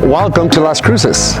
Welcome to Las Cruces.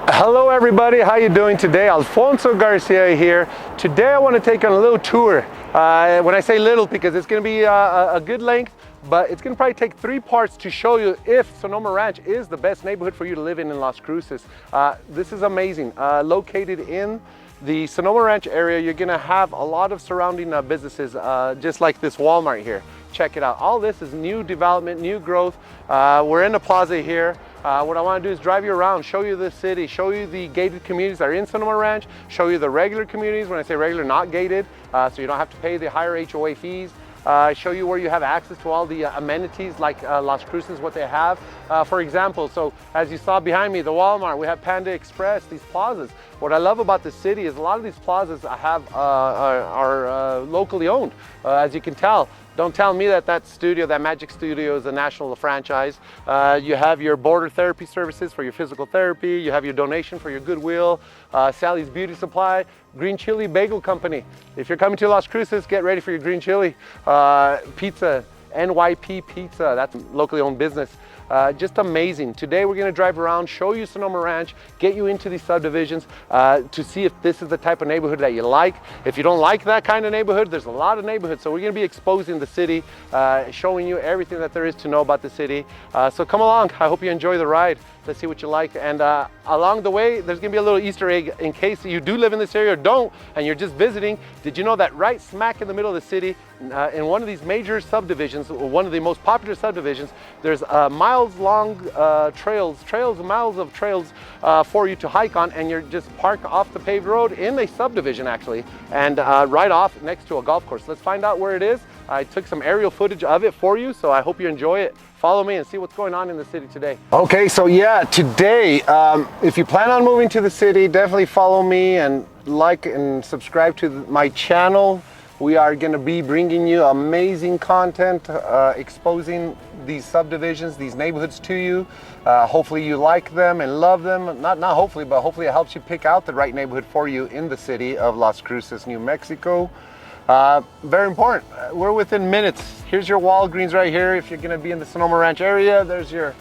Hello everybody, how you doing today? Alfonso Garcia here. Today I want to take on a little tour. When I say little, because it's going to be a good length, but it's going to probably take 3 parts to show you if Sonoma Ranch is the best neighborhood for you to live in Las Cruces. This is amazing. Located in the Sonoma Ranch area, you're going to have a lot of surrounding businesses, just like this Walmart here. Check it out. All this is new development, new growth. We're in the plaza here. What I want to do is drive you around, show you the city, show you the gated communities that are in Sonoma Ranch, show you the regular communities. When I say regular, not gated, so you don't have to pay the higher HOA fees. Show you where you have access to all the amenities like Las Cruces, what they have. For example, so as you saw behind me, the Walmart, we have Panda Express, these plazas. What I love about the city is a lot of these plazas are locally owned, as you can tell. Don't tell me that studio, that Magic Studio, is a national franchise. You have your border therapy services for your physical therapy. You have your donation for your Goodwill. Sally's Beauty Supply, Green Chili Bagel Company. If you're coming to Las Cruces, get ready for your green chili. Pizza, NYP Pizza, that's a locally owned business. Just amazing. Today we're going to drive around, show you Sonoma Ranch, get you into these subdivisions to see if this is the type of neighborhood that you like. If you don't like that kind of neighborhood, there's a lot of neighborhoods. So we're going to be exposing the city, showing you everything that there is to know about the city. So come along. I hope you enjoy the ride. Let's see what you like. And along the way, there's going to be a little Easter egg in case you do live in this area or don't, and you're just visiting. Did you know that right smack in the middle of the city, in one of these major subdivisions, one of the most popular subdivisions, there's miles-long miles of trails for you to hike on, and you're just parked off the paved road in a subdivision actually, and right off next to a golf course. Let's find out where it is. I took some aerial footage of it for you, so I hope you enjoy it. Follow me and see what's going on in the city today. Okay, so yeah, today, if you plan on moving to the city, definitely follow me and like and subscribe to my channel. We are going to be bringing you amazing content, exposing these subdivisions, these neighborhoods to you. Hopefully you like them and love them. Not hopefully, but hopefully it helps you pick out the right neighborhood for you in the city of Las Cruces, New Mexico. Very important. We're within minutes. Here's your Walgreens right here. If you're going to be in the Sonoma Ranch area, there's your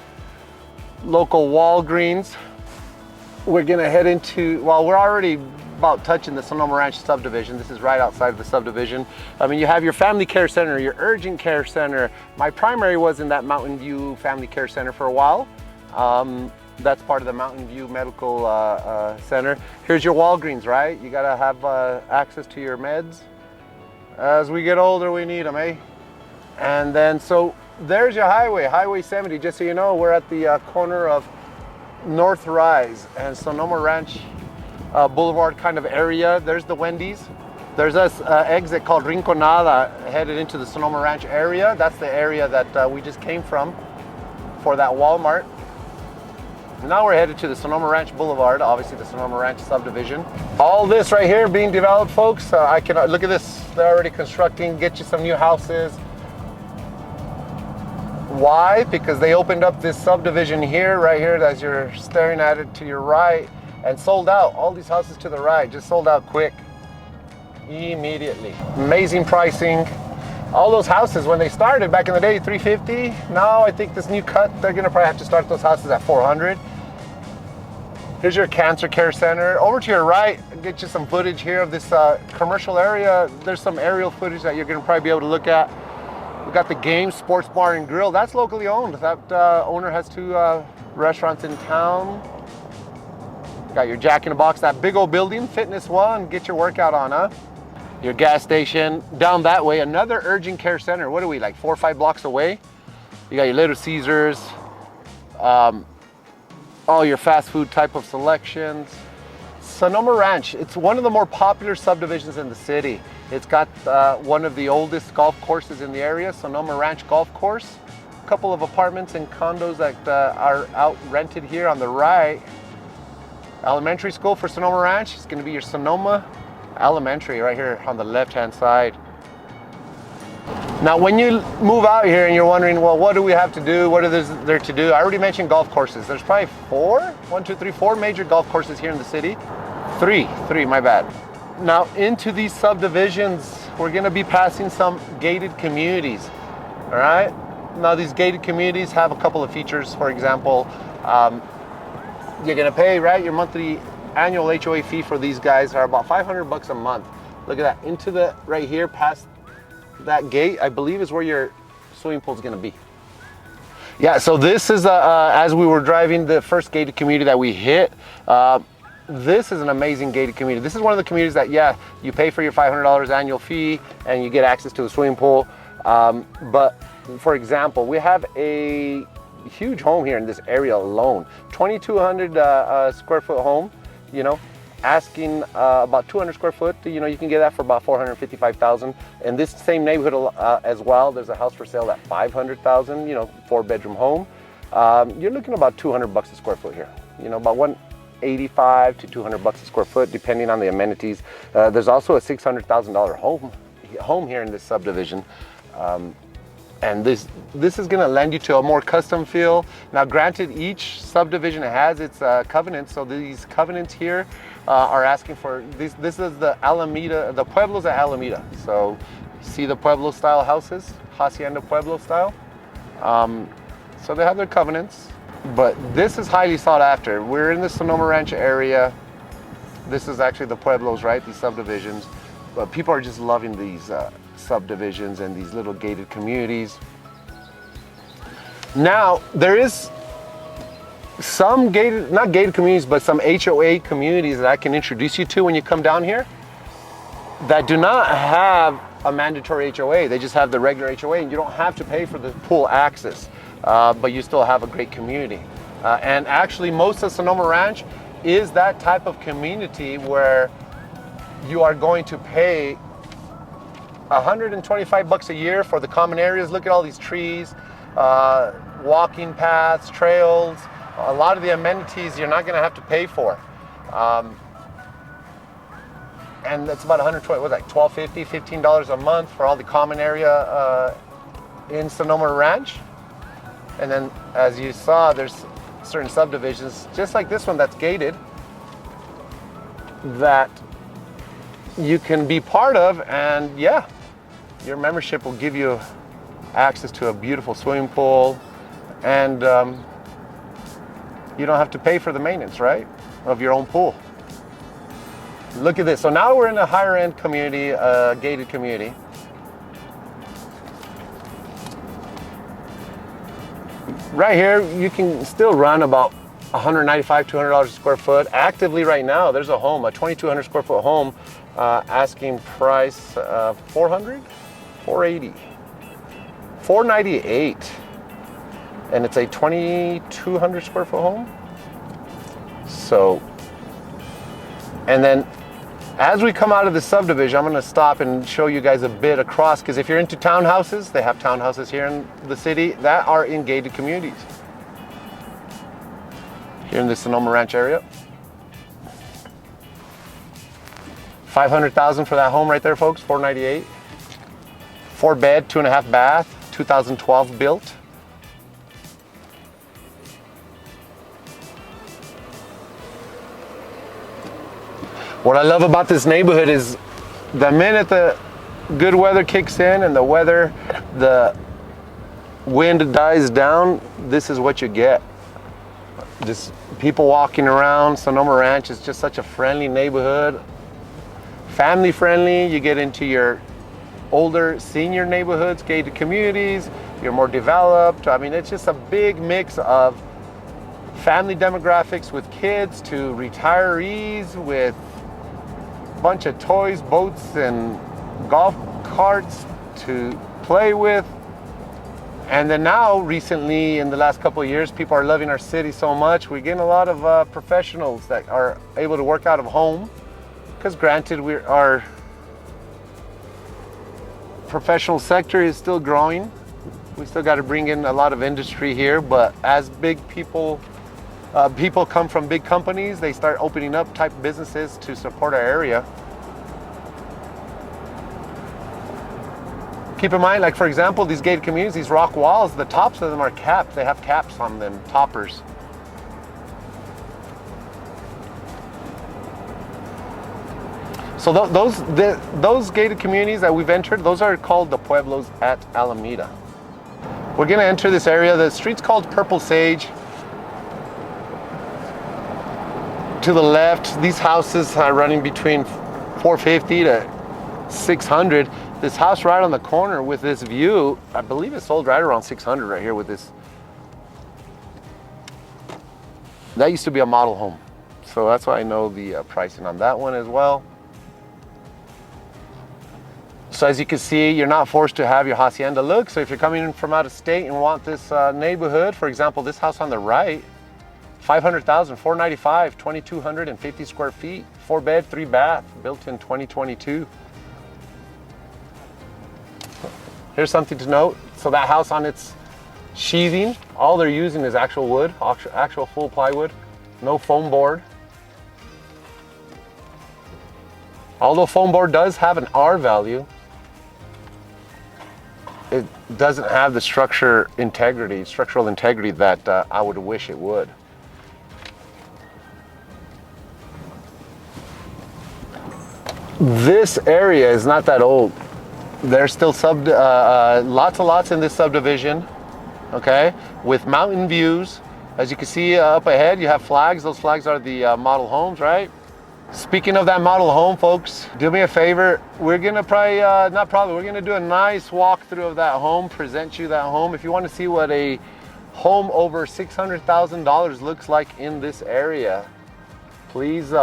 local Walgreens. We're going to head into, well, we're already about touching the Sonoma Ranch subdivision. This is right outside of the subdivision. I mean, you have your family care center, your urgent care center. My primary was in that Mountain View Family Care Center for a while. That's part of the Mountain View Medical Center. Here's your Walgreens, right? You gotta have access to your meds. As we get older, we need them, eh? And then, so there's your highway, Highway 70. Just so you know, we're at the corner of North Rise and Sonoma Ranch Boulevard kind of area. There's the Wendy's. There's this exit called Rinconada headed into the Sonoma Ranch area. That's the area that we just came from for that Walmart. Now we're headed to the Sonoma Ranch Boulevard, obviously the Sonoma Ranch subdivision. All this right here being developed, folks. I can look at this. They're already constructing, get you some new houses. Why? Because they opened up this subdivision here, right here, as you're staring at it to your right, and sold out. All these houses to the right just sold out quick, immediately. Amazing pricing. All those houses, when they started back in the day, $350. Now I think this new cut, they're gonna probably have to start those houses at $400. Here's your cancer care center. Over to your right, I'll get you some footage here of this commercial area. There's some aerial footage that you're gonna probably be able to look at. We got the Game Sports Bar and Grill. That's locally owned. That owner has 2 restaurants in town. Got your Jack in the Box, that big old building, Fitness One. Get your workout on, huh? Your gas station. Down that way, another urgent care center. What are we, like 4 or 5 blocks away? You got your Little Caesars, all your fast food type of selections. Sonoma Ranch, it's one of the more popular subdivisions in the city. It's got one of the oldest golf courses in the area, Sonoma Ranch Golf Course. A couple of apartments and condos that are out rented here on the right. Elementary school for Sonoma Ranch is going to be your Sonoma Elementary right here on the left-hand side. Now, when you move out here and you're wondering, well, what do we have to do? What is there to do? I already mentioned golf courses. There's probably four major golf courses here in the city. Three, my bad. Now, into these subdivisions, we're gonna be passing some gated communities, all right? Now, these gated communities have a couple of features. For example, you're gonna pay, right? Your monthly annual HOA fee for these guys are about $500 a month. Look at that, into the, right here, past that gate, I believe is where your swimming pool is gonna be. Yeah, so this is, as we were driving the first gated community that we hit, this is an amazing gated community. This is one of the communities that, yeah, you pay for your $500 annual fee and you get access to a swimming pool. But for example, we have a huge home here in this area alone, 2,200 square foot home, you know, asking about 200 square foot, you know, you can get that for about 455,000. In this same neighborhood as well, there's a house for sale at 500,000, you know, 4-bedroom home. You're looking about $200 a square foot here, you know, about $185 to $200 a square foot, depending on the amenities. There's also a $600,000 home here in this subdivision. And this is going to lend you to a more custom feel. Now, granted, each subdivision has its covenants. So these covenants here are asking for this. This is the Alameda, the Pueblos at Alameda. So see the Pueblo style houses, Hacienda Pueblo style. So they have their covenants, but this is highly sought after. We're in the Sonoma Ranch area. This is actually the Pueblos, right? These subdivisions, but people are just loving these subdivisions and these little gated communities. Now, there is some gated, not gated communities, but some HOA communities that I can introduce you to when you come down here that do not have a mandatory HOA. They just have the regular HOA, and you don't have to pay for the pool access, but you still have a great community. And actually, most of Sonoma Ranch is that type of community where you are going to pay $125 a year for the common areas. Look at all these trees, walking paths, trails. A lot of the amenities you're not going to have to pay for. And that's about $120, what's that, $12.50, $15 a month for all the common area in Sonoma Ranch. And then, as you saw, there's certain subdivisions, just like this one that's gated, that you can be part of, and yeah, your membership will give you access to a beautiful swimming pool, and you don't have to pay for the maintenance, right, of your own pool. Look at this. So now we're in a higher end community, gated community. Right here, you can still run about $195, $200 a square foot. Actively right now, there's a home, a 2,200 square foot home, asking price $400, $480, $498, and it's a 2,200 square foot home. So, and then as we come out of the subdivision, I'm going to stop and show you guys a bit across, because if you're into townhouses, they have townhouses here in the city that are in gated communities here in the Sonoma Ranch area. $500,000 for that home right there, folks. $498. 4-bed, 2.5 bath, 2012 built. What I love about this neighborhood is the minute the good weather kicks in and the wind dies down, this is what you get. Just people walking around. Sonoma Ranch is just such a friendly neighborhood. Family friendly. You get into your older senior neighborhoods, gated communities, you're more developed. I mean, it's just a big mix of family demographics with kids to retirees with a bunch of toys, boats, and golf carts to play with. And then now, recently, in the last couple of years, people are loving our city so much. We're getting a lot of professionals that are able to work out of home, because granted, our professional sector is still growing. We still got to bring in a lot of industry here, but as big people come from big companies, they start opening up type businesses to support our area. Keep in mind, like for example, these gated communities, these rock walls, the tops of them are capped. They have caps on them, toppers. So those gated communities that we've entered, those are called the Pueblos at Alameda. We're gonna enter this area. The street's called Purple Sage. To the left, these houses are running between 450 to 600. This house right on the corner with this view, I believe it sold right around 600 right here with this. That used to be a model home. So that's why I know the pricing on that one as well. So as you can see, you're not forced to have your hacienda look. So if you're coming in from out of state and want this neighborhood, for example, this house on the right, 500,000, 495, 2,250 square feet, 4-bed, 3-bath, built in 2022. Here's something to note. So that house on its sheathing, all they're using is actual wood, actual full plywood, no foam board. Although foam board does have an R value, it doesn't have the structural integrity that I would wish it would. This area is not that old. There's still lots of lots in this subdivision, okay, with mountain views. As you can see up ahead, you have flags. Those flags are the model homes, right? Speaking of that model home, folks, do me a favor. We're gonna we're gonna do a nice walkthrough of that home, present you that home. If you want to see what a home over $600,000 looks like in this area, please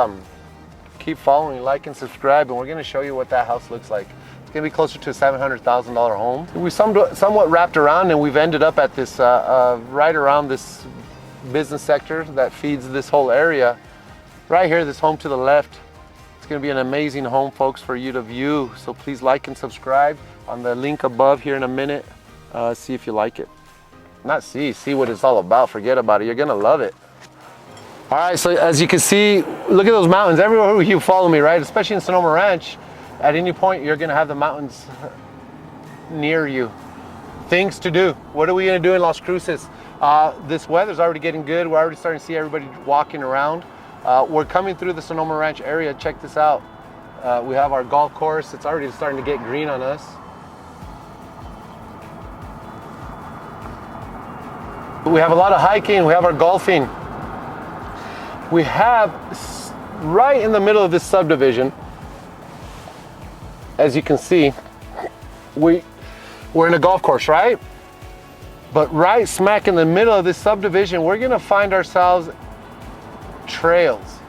keep following, like and subscribe, and we're gonna show you what that house looks like. It's gonna be closer to a $700,000 home. We somewhat wrapped around, and we've ended up at this right around this business sector that feeds this whole area. Right here, this home to the left, it's gonna be an amazing home, folks, for you to view. So please like and subscribe on the link above here in a minute. See if you like it. Not see what it's all about. Forget about it, you're gonna love it. All right, so as you can see, look at those mountains. Everywhere you follow me, right? Especially in Sonoma Ranch, at any point, you're gonna have the mountains near you. Things to do. What are we gonna do in Las Cruces? This weather's already getting good. We're already starting to see everybody walking around. We're coming through the Sonoma Ranch area. Check this out. We have our golf course. It's already starting to get green on us. We have a lot of hiking. We have our golfing. We have right in the middle of this subdivision, as you can see, we're in a golf course, right? But right smack in the middle of this subdivision, we're gonna find ourselves trails.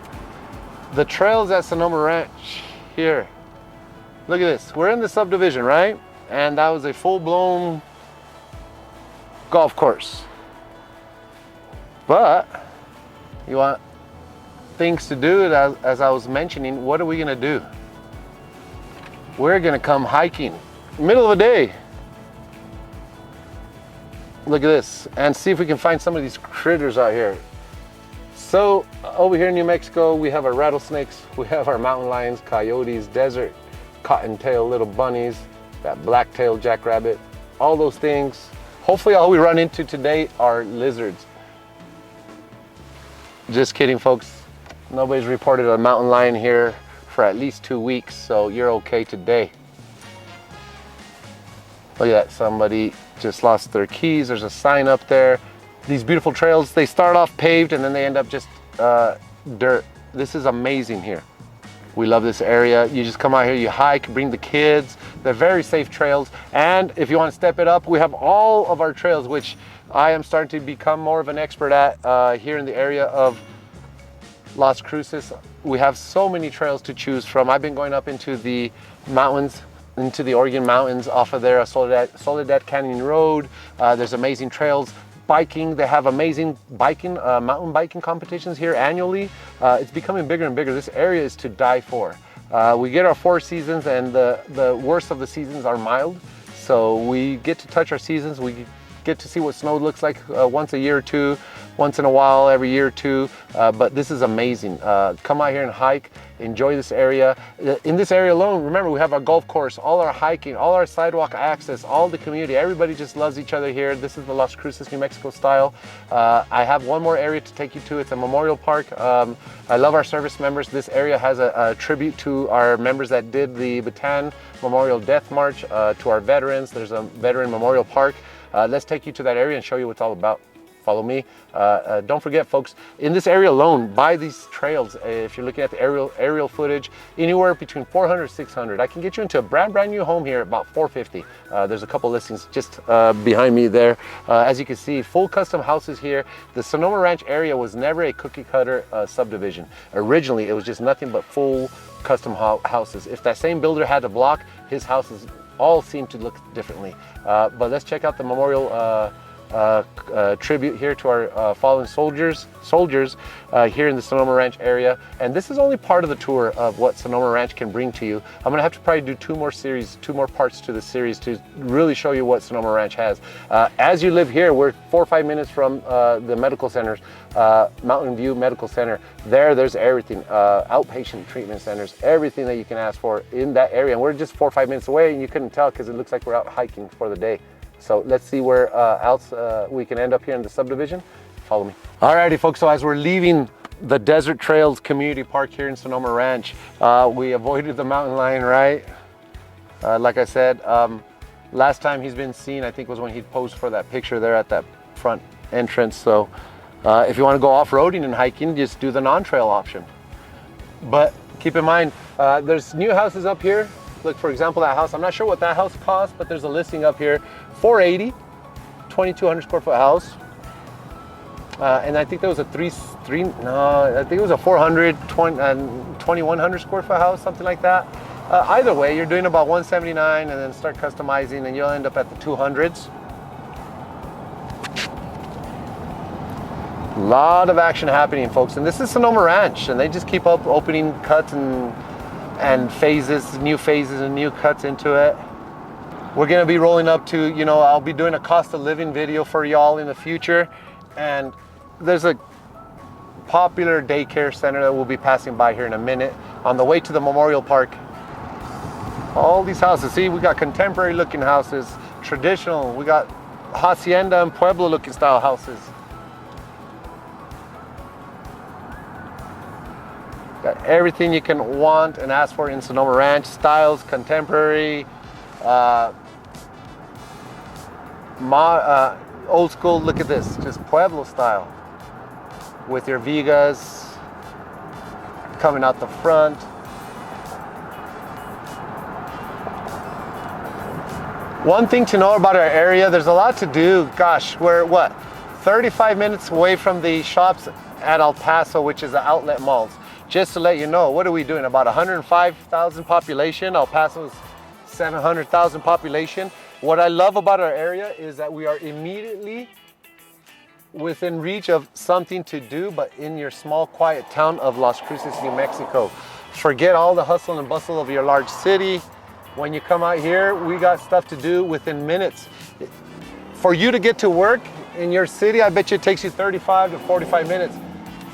The trails at Sonoma Ranch here. Look at this. We're in the subdivision, right? And that was a full-blown golf course. But you want things to do, as I was mentioning, what are we gonna do? We're gonna come hiking, middle of the day. Look at this, and see if we can find some of these critters out here. So over here in New Mexico, we have our rattlesnakes, we have our mountain lions, coyotes, desert cottontail little bunnies, that black-tailed jackrabbit, all those things. Hopefully all we run into today are lizards. Just kidding, folks. Nobody's reported a mountain lion here for at least 2 weeks, so you're okay today. Look at that, somebody just lost their keys. There's a sign up there. These beautiful trails, they start off paved and then they end up just dirt. This is amazing here. We love this area. You just come out here, you hike, bring the kids. They're very safe trails. And if you want to step it up, we have all of our trails, which I am starting to become more of an expert at here in the area of Las Cruces. We have so many trails to choose from. I've been going up into the mountains, into the Oregon mountains off of there, Soledad Canyon Road. There's amazing trails. Biking, they have amazing biking, mountain biking competitions here annually. It's becoming bigger and bigger. This area is to die for. We get our 4 seasons, and the worst of the seasons are mild. So we get to touch our seasons. We get to see what snow looks like once a year or two. once in a while, every year or two, but this is amazing. Come out here and hike, enjoy this area. In this area alone, remember, we have our golf course, all our hiking, all our sidewalk access, all the community. Everybody just loves each other here. This is the Las Cruces, New Mexico style. I have one more area to take you to. It's a memorial park. I love our service members. This area has a tribute to our members that did the Bataan Memorial Death March, to our veterans. There's a veteran memorial park. Let's take you to that area and show you what it's all about. Follow me. Don't forget, folks, in this area alone, by these trails, if you're looking at the aerial footage, anywhere between 400 to 600. I can get you into a brand new home here at about 450. There's a couple listings just behind me there. As you can see, full custom houses here. The Sonoma Ranch area was never a cookie cutter subdivision. Originally, it was just nothing but full custom houses. If that same builder had a block, his houses all seem to look differently. But let's check out the memorial tribute here to our fallen soldiers here in the Sonoma Ranch area. And this is only part of the tour of what Sonoma Ranch can bring to you. I'm gonna have to probably do two more parts to the series to really show you what Sonoma Ranch has. As you live here, we're 4 or 5 minutes from the medical centers, Mountain View Medical Center. There's everything, outpatient treatment centers, everything that you can ask for in that area. And we're just 4 or 5 minutes away, and you couldn't tell because it looks like we're out hiking for the day. So let's see where else we can end up here in the subdivision. Follow me. Alrighty, folks, so as we're leaving the Desert Trails Community Park here in Sonoma Ranch, we avoided the mountain lion, right? Like I said, last time he's been seen, I think, was when he posed for that picture there at that front entrance. So if you want to go off-roading and hiking, just do the non-trail option. But keep in mind, there's new houses up here. Look, for example, that house, I'm not sure what that house costs, but there's a listing up here, 480, 2,200 square foot house. And I think there was a I think it was a 400, 2,100 square foot house, something like that. Either way, you're doing about 179 and then start customizing and you'll end up at the 200s. A lot of action happening, folks. And this is Sonoma Ranch, and they just keep up opening cuts and phases, new phases and new cuts into it. We're gonna be rolling up to, you know, I'll be doing a cost of living video for y'all in the future. And there's a popular daycare center that we'll be passing by here in a minute on the way to the memorial park. All these houses, see, we got contemporary looking houses, traditional, we got hacienda and pueblo looking style houses. Got everything you can want and ask for in Sonoma Ranch. Styles, contemporary, old school. Look at this, just Pueblo style with your vigas coming out the front. One thing to know about our area, there's a lot to do. Gosh, we're what, 35 minutes away from the shops at El Paso, which is the outlet malls. Just to let you know, what are we doing? About 105,000 population. El Paso's 700,000 population. What I love about our area is that we are immediately within reach of something to do, but in your small, quiet town of Las Cruces, New Mexico. Forget all the hustle and bustle of your large city. When you come out here, we got stuff to do within minutes. For you to get to work in your city, I bet you it takes you 35 to 45 minutes.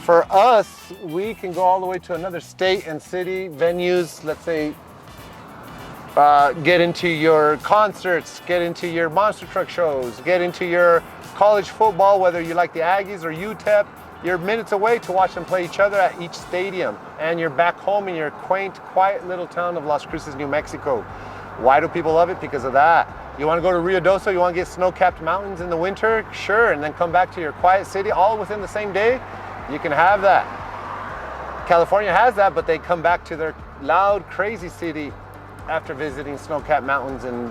For us, we can go all the way to another state and city venues, let's say, get into your concerts, get into your monster truck shows, get into your college football, whether you like the Aggies or UTEP. You're minutes away to watch them play each other at each stadium. And you're back home in your quaint, quiet little town of Las Cruces, New Mexico. Why do people love it? Because of that. You want to go to Rio Doso, you want to get snow-capped mountains in the winter? Sure, and then come back to your quiet city all within the same day? You can have that. California has that, but they come back to their loud, crazy city after visiting snow-capped mountains and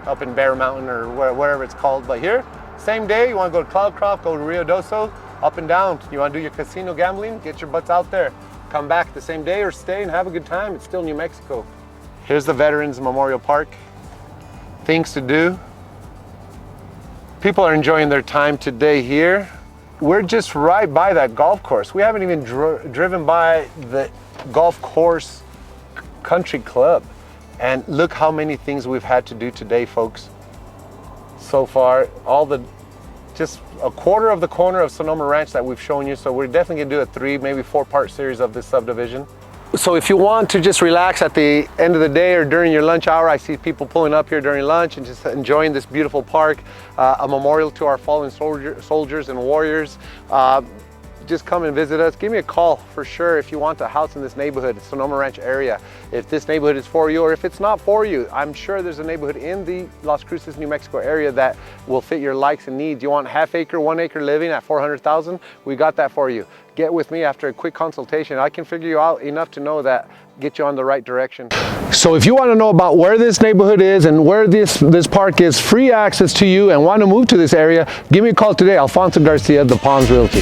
up in Bear Mountain or wherever it's called. But here, same day, you want to go to Cloudcroft, go to Rio Doso, up and down. You want to do your casino gambling? Get your butts out there. Come back the same day or stay and have a good time. It's still New Mexico. Here's the Veterans Memorial Park. Things to do. People are enjoying their time today here. We're just right by that golf course. We haven't even driven by the golf course country club. And look how many things we've had to do today, folks. So far, all the just a quarter of the corner of Sonoma Ranch that we've shown you. So we're definitely gonna do a 3, maybe 4-part series of this subdivision. So if you want to just relax at the end of the day or during your lunch hour, I see people pulling up here during lunch and just enjoying this beautiful park, a memorial to our fallen soldiers and warriors. Just come and visit us. Give me a call for sure if you want a house in this neighborhood, Sonoma Ranch area. If this neighborhood is for you, or if it's not for you, I'm sure there's a neighborhood in the Las Cruces, New Mexico area that will fit your likes and needs. You want half-acre, 1-acre living at $400,000? We got that for you. Get with me after a quick consultation. I can figure you out enough to know that, get you on the right direction. So if you want to know about where this neighborhood is and where this park gives free access to you and want to move to this area, give me a call today. Alfonso Garcia, the Palms Realty.